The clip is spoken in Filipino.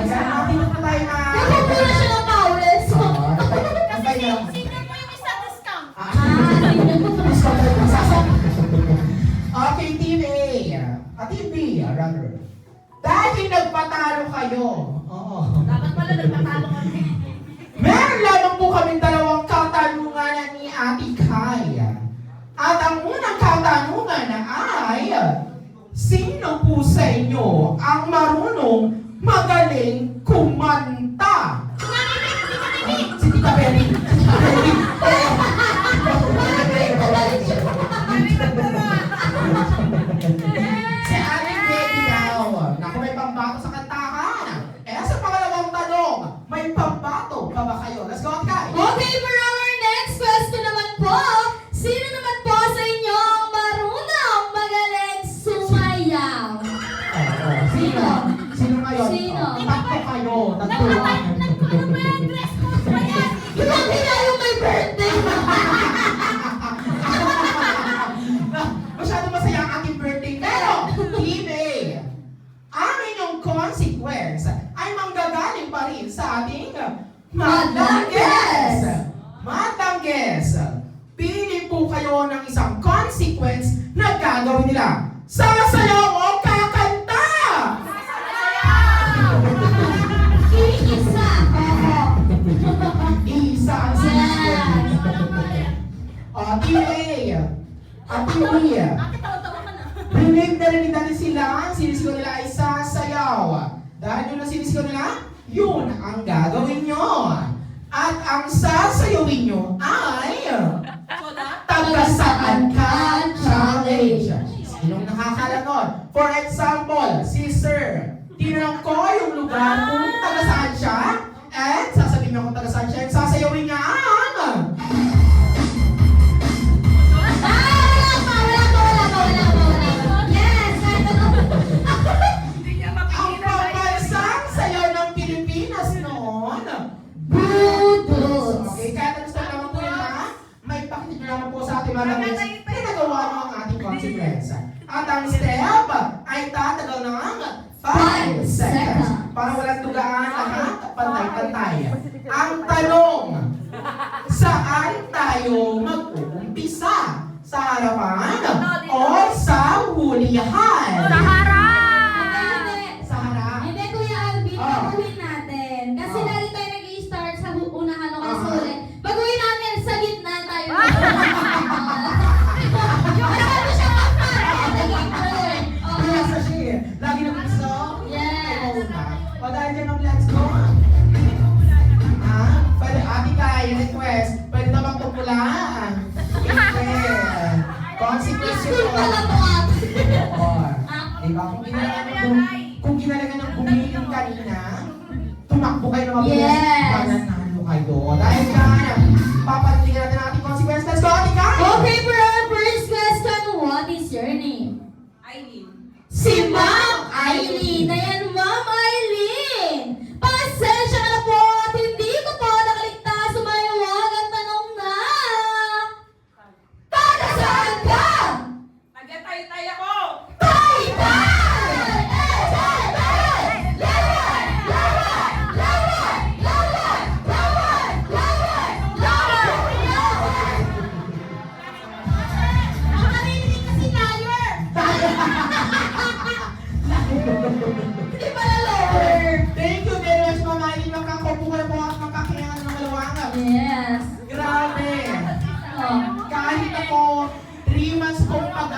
Ayan, natin na tayo na. Nagpapula siya ng powers. Antay na lang. Sino po yung isa discount? Okay, Team A. Team B, rather. Dahil nagpatalo kayo. Oo. Dapat pala nagpatalo kami. Meron lamang po kaming dalawang katanungan ni Ate Kai. At ang unang katanungan ay, sino po sa inyo ang marunong magaling kumanta? Si Tita Benny. Si Ate Benny daw. Naku, may pambato sa kantahan. Sa pangalawang tanong, may pambato pa ba kayo? Let's go, Ate Kai. Okay, for our next question naman po, sino naman po sa inyo ang marunong magaling sumayaw? Sino? Sino ngayon? Sino? Tatlo kayo. Tatlo. Ano ba yung dress code ba yan? Kitang yung may birthday. Masyado masaya ang aking birthday. Pero, Team A, ang inyong consequence ay manggagaling pa rin sa ating Madangges! Madangges! Pili po kayo ng isang consequence na gagawin nila. Sasayaw o kakanta! Iisa. Isa ang consequence. Team A, Team B, Bakit tawa-tawa ka na? rinig na rinig natin sila, ang sinisigaw nila ay sasayaw. Dahil yun ang sinisigaw nila, yun ang gagawin nyo. At ang sasayawin nyo ay Soda? Taga-saan ka challenge. Sinong nakakala nun? For example, si Sir, tinanong ko yung lugar kung taga-saan siya, and sasabihin niyo kung taga-saan siya, and sasayawin niya ang Yes, Hindi niya ang mapakita. pambansang sayaw ng Pilipinas noon. Budos. Okay, kaya gusto naman po yun ha? May pakita nyo naman po sa ating mga guys na nagawa nyo ang ating consequence. At ang step ay tatagal ng 5 seconds. Para walang dugaan at pantay-pantay. Ang tanong, saan tayo mag-uumpisa? Sa harapan o sa hulihan? Sa Hindi. Sa harap. Hindi, Kuya Alvin, Ah. baguhin natin. Kasi Ah. dahil tayo nag-i-start sa unahan o kaya sa Ah. huli, baguhin natin sa gitna tayo. Yung ano siya mag-start. Kaya sa siya, lagi na gusto. Yes. O dahil dyan ang let's go. Ha? Pwede, Ate Kai, request. Pwede na magtupulaan. Consequence School yun. pala po ate. Oo. Diba? Kung kinalagan ng bumilin kanina, tumakbo kayo na mabilis. Yes. Pananalo kayo. Dahil dyan, papatiligyan natin ang ating consequence. Let's go, Ate Kai! Okay, for our first question, what is your name? Aileen. Si Ma'am Aileen. Ayan, Ma'am Aileen. Pasensya ka na po at hindi ko po nakaligtas sumayawag ang tanong na. Taga saan ka? Taga-tay-tay ako. Taytay! Lawan! Lawan! Lawan! Lawan! Lawan! Lawan! Nakarinig kasi liar! Hindi pala lower! Thank you very much, Ma'am Aileen. Magkakaupo ka na po at magkakayangan ng kalawangan. Yes. Grabe. Oh. Kahit ako, 3 months kong pag